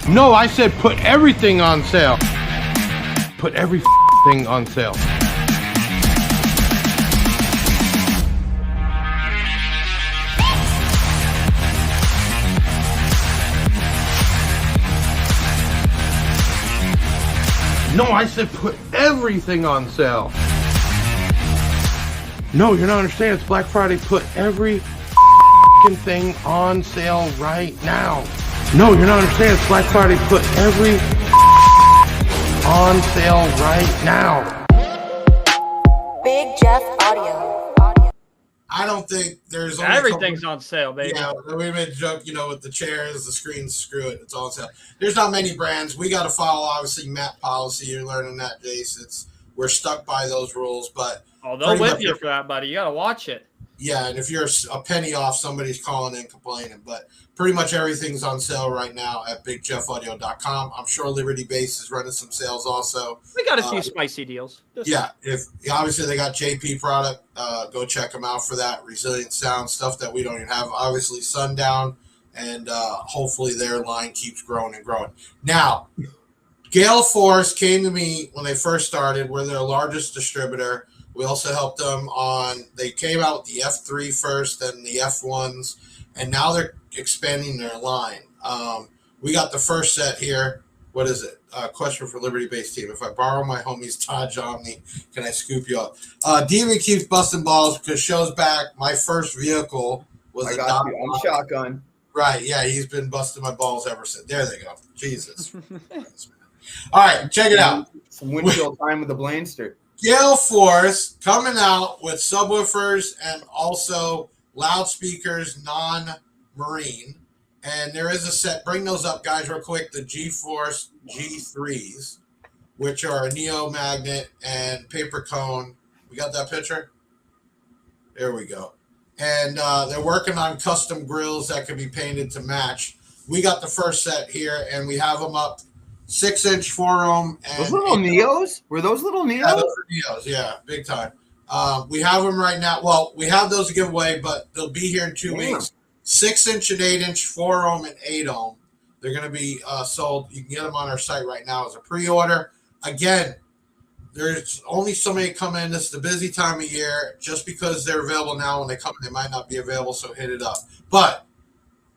No, I said put everything on sale. Put every thing on sale. No, I said put everything on sale. No, you're not understanding. It's Black Friday. Put every thing on sale right now. No, you're not understanding. It's Black Friday. Put every on sale right now. Big Jeff Audio. I don't think there's only everything's on sale, baby. Yeah, we made a joke, with the chairs, the screens, screw it, it's all on sale. There's not many brands. We got to follow, obviously, MAP policy. You're learning that, Jace. We're stuck by those rules, but they'll whip you for that, buddy. You got to watch it. Yeah, and if you're a penny off, somebody's calling in complaining. But pretty much everything's on sale right now at BigJeffAudio.com. I'm sure Libertybass is running some sales also. We got a few spicy deals. Yeah, obviously they got JP product. Go check them out for that. Resilient sound, stuff that we don't even have. Obviously Sundown and hopefully their line keeps growing and growing. Now, Galeforce came to me when they first started. We're their largest distributor. We also helped them they came out with the F3 first, then the F1s, and now they're expanding their line. We got the first set here. What is it? Question for Liberty-Bass team. If I borrow my homie's Taj Omni, can I scoop you up? Demon keeps busting balls because shows back my first vehicle was I got you. I'm shotgun. Right, yeah, he's been busting my balls ever since. There they go. Jesus. All right, check it out. Some windshield time with the Blainster. Galeforce coming out with subwoofers and also loudspeakers, non-marine. And there is a set. Bring those up, guys, real quick. The G-Force G3s, which are a Neo magnet and paper cone. We got that picture? There we go. And they're working on custom grills that can be painted to match. We got the first set here, and we have them up 6-inch 4-ohm. Those little Neos? Were those little Neos? Yeah, those are Neos. Yeah, big time. We have them right now. Well, we have those to give away, but they'll be here in 2 weeks. 6-inch and 8-inch, 4-ohm and 8-ohm. They're going to be sold. You can get them on our site right now as a pre-order. Again, there's only so many come in. This is the busy time of year. Just because they're available now, when they come in, they might not be available, so hit it up. But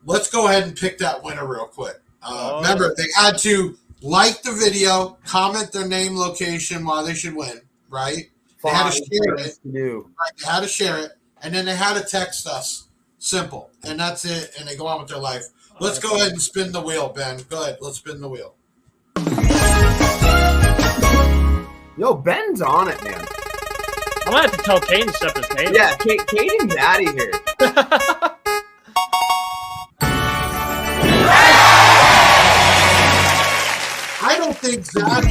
let's go ahead and pick that winner real quick. Remember, they had to like the video, comment their name, location, why they should win, right? They had to share it. Right, they had to share it, and then they had to text us. Simple. And that's it. And they go on with their life. Let's go ahead and spin the wheel, Ben. Go ahead. Let's spin the wheel. Yo, Ben's on it, man. I'm going to have to tell Caden to step his name. Yeah, Caden's out of here. I don't think Zaz.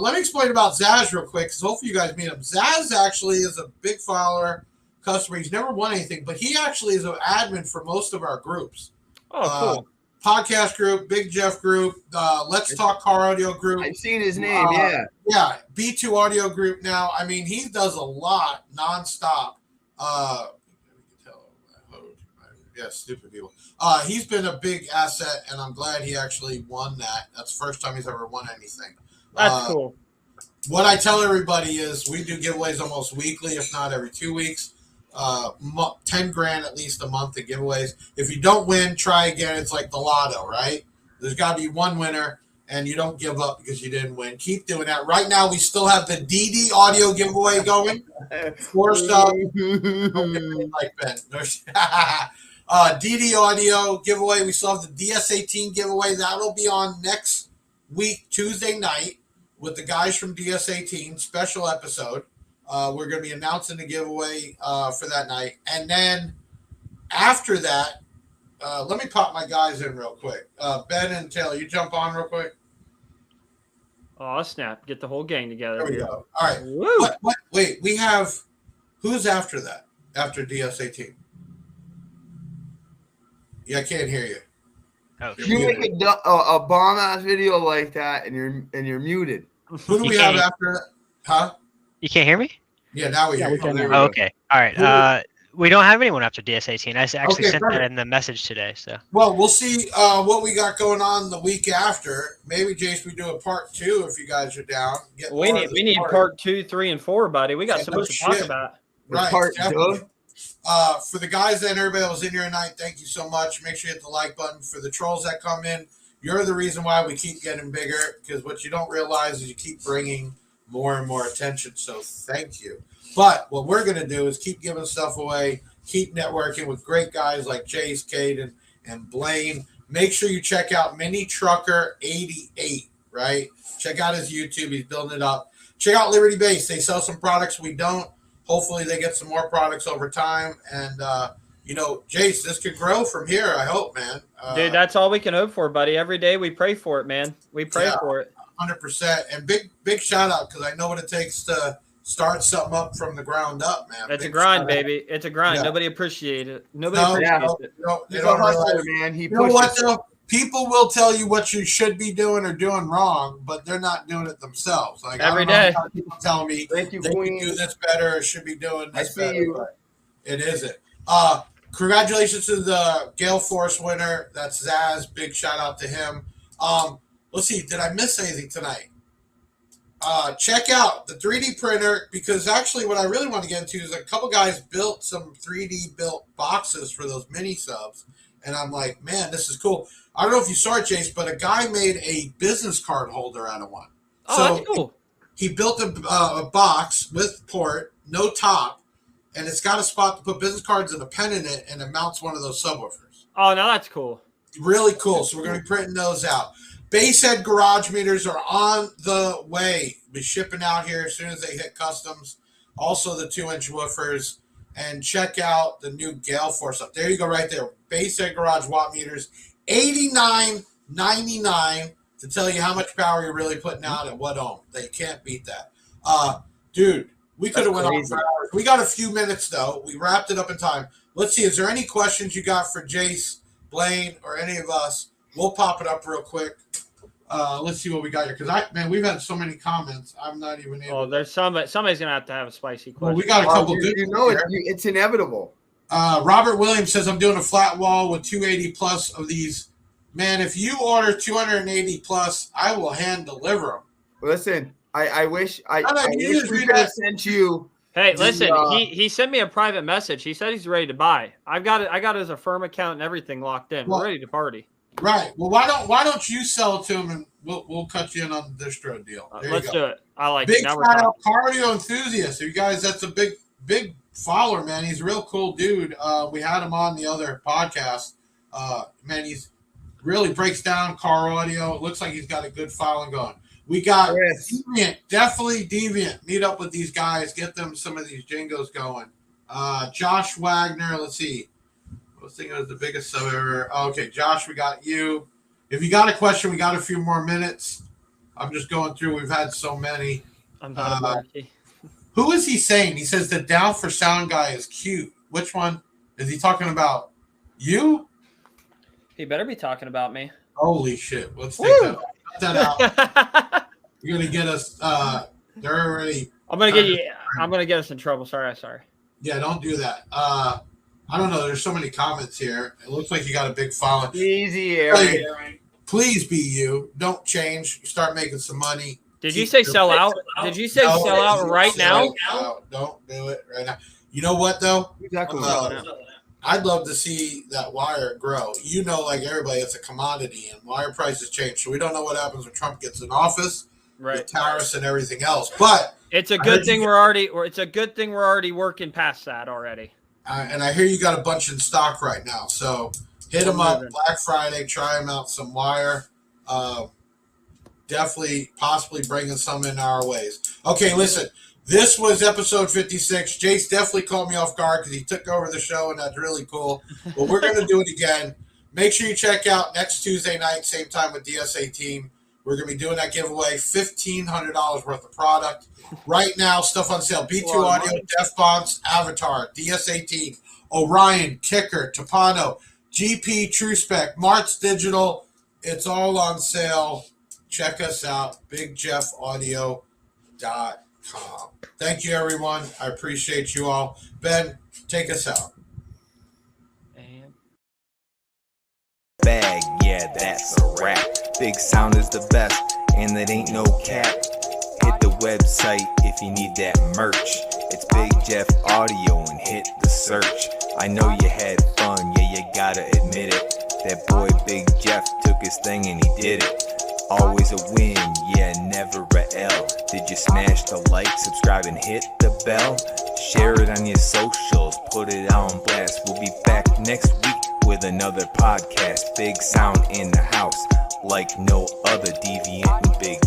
Let me explain about Zaz real quick, because hopefully you guys meet him. Zaz actually is a big follower. Customer. He's never won anything, but he actually is an admin for most of our groups. Oh, cool. Podcast group, Big Jeff group, Let's Talk Car Audio group. I've seen his name, yeah. Yeah, B2 Audio group now. I mean, he does a lot nonstop. Yeah, stupid people. He's been a big asset, and I'm glad he actually won that. That's the first time he's ever won anything. That's cool. What I tell everybody is we do giveaways almost weekly, if not every 2 weeks. 10 grand at least a month in giveaways. If you don't win, try again. It's like the lotto, right? There's got to be one winner, and you don't give up because you didn't win. Keep doing that. Right now, we still have the DD audio giveaway going. Forced up. Like Ben. DD audio giveaway. We still have the DS18 giveaway. That'll be on next week, Tuesday night, with the guys from DS18. Special episode. We're going to be announcing the giveaway for that night. And then after that, let me pop my guys in real quick. Ben and Taylor, you jump on real quick. Oh, snap. Get the whole gang together. There we go. All right. Wait, we have – who's after that, after DS18? Yeah, I can't hear you. Oh, you make a bomb-ass video like that, and you're muted. Who do we have after that? Huh? You can't hear me? Yeah, now we hear you. Oh, okay. All right. We don't have anyone after DS18. I actually sent that in the message today. So. Well, we'll see what we got going on the week after. Maybe, Jace, we do a part 2 if you guys are down. We need part 2, 3, and 4, buddy. We got so much to talk about. Right. For the guys and everybody that was in here tonight, thank you so much. Make sure you hit the like button. For the trolls that come in, you're the reason why we keep getting bigger, because what you don't realize is you keep bringing more and more attention. So thank you. But what we're going to do is keep giving stuff away, keep networking with great guys like Jace, Caden, and Blaine. Make sure you check out Mini Trucker 88, right? Check out his YouTube. He's building it up. Check out Libertybass. They sell some products we don't. Hopefully they get some more products over time. And, Jace, this could grow from here, I hope, man. Dude, that's all we can hope for, buddy. Every day we pray for it, man. We pray for it. 100%. And big shout out, because I know what it takes to start something up from the ground up, man. It's a grind, baby. It's a grind. Yeah. Nobody appreciates it. Nobody appreciates it. He's a hustler, man. He pushes. What, though? People will tell you what you should be doing or doing wrong, but they're not doing it themselves. Like every day, people tell me thank you, they can do this better or should be doing this better. You. It isn't. congratulations to the Galeforce winner. That's Zaz. Big shout out to him. Let's see. Did I miss anything tonight? Check out the 3D printer, because actually what I really want to get into is a couple guys built some 3D built boxes for those mini subs. And I'm like, man, this is cool. I don't know if you saw it, Jace, but a guy made a business card holder out of one. Oh, that's cool. He built a box with port, no top, and it's got a spot to put business cards and a pen in it, and it mounts one of those subwoofers. Oh, now that's cool. Really cool. So we're going to be printing those out. Basehead garage meters are on the way. Be shipping out here as soon as they hit customs. Also the 2-inch woofers. And check out the new Galeforce up. There you go, right there. Basehead garage watt meters, $89.99 to tell you how much power you're really putting out at what ohm. They can't beat that. Dude, we could have went on for hours. We got a few minutes though. We wrapped it up in time. Let's see. Is there any questions you got for Jace, Blaine, or any of us? We'll pop it up real quick. Let's see what we got here. Because we've had so many comments. I'm not even able. Oh, there's somebody's gonna have a spicy question. Well, we got a couple good. It's inevitable. Robert Williams says, I'm doing a flat wall with 280 plus of these. Man, if you order 280 plus, I will hand deliver them. Listen, I wish we could have sent you. Hey, listen, he sent me a private message. He said he's ready to buy. I got his Affirm account and everything locked in. We're ready to party. Right. Well, why don't you sell it to him and we'll cut you in on the distro deal. Let's do it. I like big it. Now shout out cardio enthusiast. You guys, that's a big follower, man. He's a real cool dude. We had him on the other podcast. Man, he's really breaks down car audio. It looks like he's got a good following going. We got Deviant, definitely Deviant. Meet up with these guys, get them some of these jingos going. Josh Wagner, let's see. I was thinking it was the biggest sub ever. Okay, Josh, we got you. If you got a question, we got a few more minutes. I'm just going through. We've had so many. I'm not who is he saying? He says the Down for Sound guy is cute. Which one? Is he talking about you? He better be talking about me. Holy shit. Let's take that out. Cut that out. You're going to get us. They're already. I'm going to get us in trouble. Sorry. Yeah, don't do that. I don't know. There's so many comments here. It looks like you got a big following. Easy area. Please be you. Don't change. Start making some money. Did you say sell out? Did you say sell out right now? Don't do it right now. You know what, though? I'd love to see that wire grow. You know, like everybody, it's a commodity, and wire prices change. So we don't know what happens when Trump gets in office, with tariffs and everything else. But it's a good thing we're already working past that already. And I hear you got a bunch in stock right now. So hit them up Black Friday. Try them out, some wire. Definitely, possibly bringing some in our ways. Okay, listen. This was episode 56. Jace definitely caught me off guard because he took over the show, and that's really cool. But we're going to do it again. Make sure you check out next Tuesday night, same time with DSA Team. We're going to be doing that giveaway, $1,500 worth of product. Right now, stuff on sale. B2 Audio, Def Bonds, Avatar, DSA Team, Orion, Kicker, Tapano, GP, TrueSpec, Martz Digital. It's all on sale. Check us out, BigJeffAudio.com. Thank you, everyone. I appreciate you all. Ben, take us out. Bag, yeah, that's a wrap. Big Sound is the best, and it ain't no cap. Hit the website if you need that merch. It's Big Jeff Audio and hit the search. I know you had fun, yeah, you gotta admit it. That boy Big Jeff took his thing and he did it. Always a win, yeah, never a L. Did you smash the like, subscribe, and hit the bell? Share it on your socials, put it on blast. We'll be back next week with another podcast. Big Sound in the house, like no other. Deviant and Big